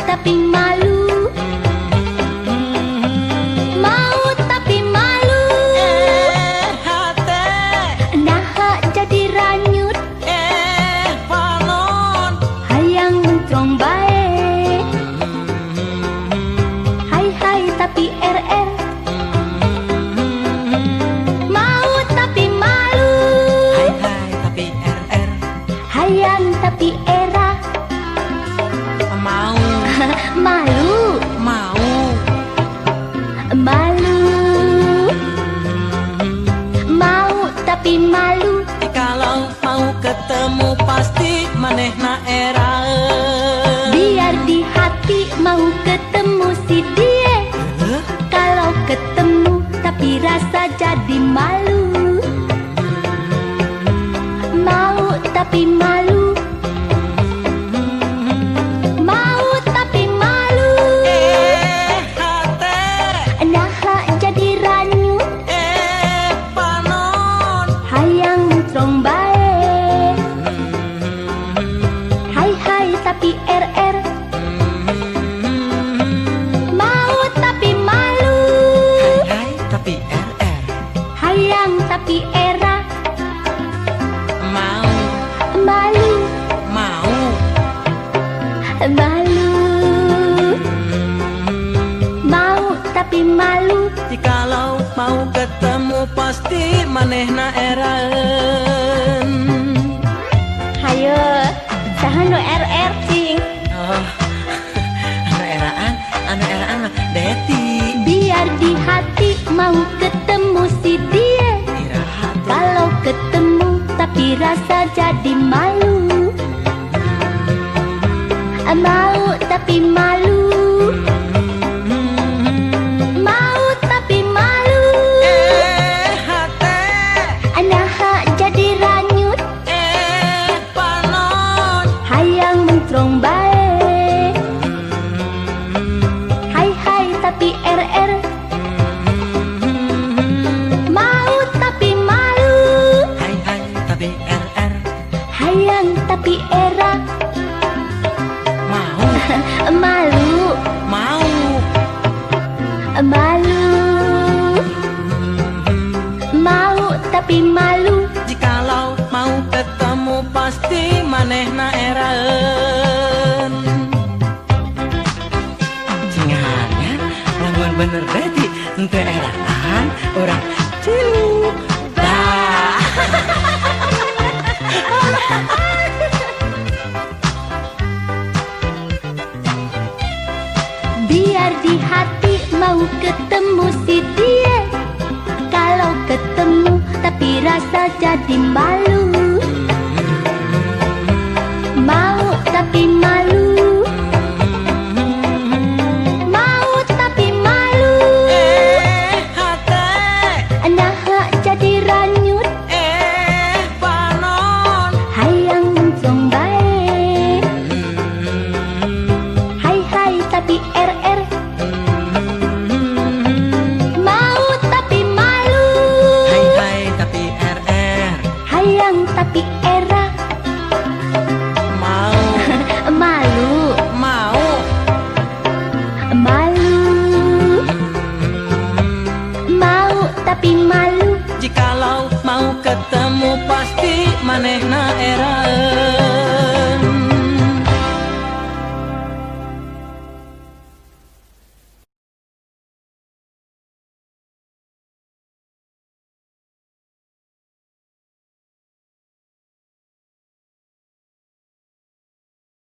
tapi malu. Mau tapi malu. Hate Nah jadi ranyut. panon Hayang mentrong bae. Hai hai tapi RR. Mau tapi malu. Hai hai tapi RR Hayang tapi era. mau Malu. mau Malu. Mau tapi malu. kalau mau ketemu pasti manehna eraeun. Biar di hati mau ketemu si dia. Kalau ketemu tapi rasa jadi malu. Mau tapi malu. Mau tapi malu. Hate Nah jadi ranyut. panon Hayang mentrong bae. Hai hai tapi RR. Mau tapi malu. hai tapi RR Hayang tapi era. mau Malu. mau Malu. Mau tapi malu. jikalau mau ketemu pasti manehna eraeun. Hayo saha nu RR cing. Oh, anu eraan mah Deti. Biar di hati mau ketemu si dia. Iraha tuh. Kalau ketemu tapi rasa jadi malu. Mau tapi malu. Mau tapi malu. Hate Nah jadi ranyut. panon Hayang mentrong bae. Hai hai tapi RR. Mau tapi malu. hai hai tapi RR Hayang tapi era. mau Malu. mau Malu. Mau tapi malu. jikalau mau ketemu pasti manehna eraeun. Cingahannya lamun bener Deti henteu eraan urang cilu dah. Biar di hati mau ketemu si dia. Kalau ketemu tapi rasa jadi malu. Mau tapi malu. Mau tapi malu. Hate Nah jadi ranyut. panon Hayang mentrong bae. Hai hai tapi RR. Mau tapi malu. hai hai tapi RR Hayang tapi era. mau Malu. mau Malu. Mau tapi malu. jikalau mau ketemu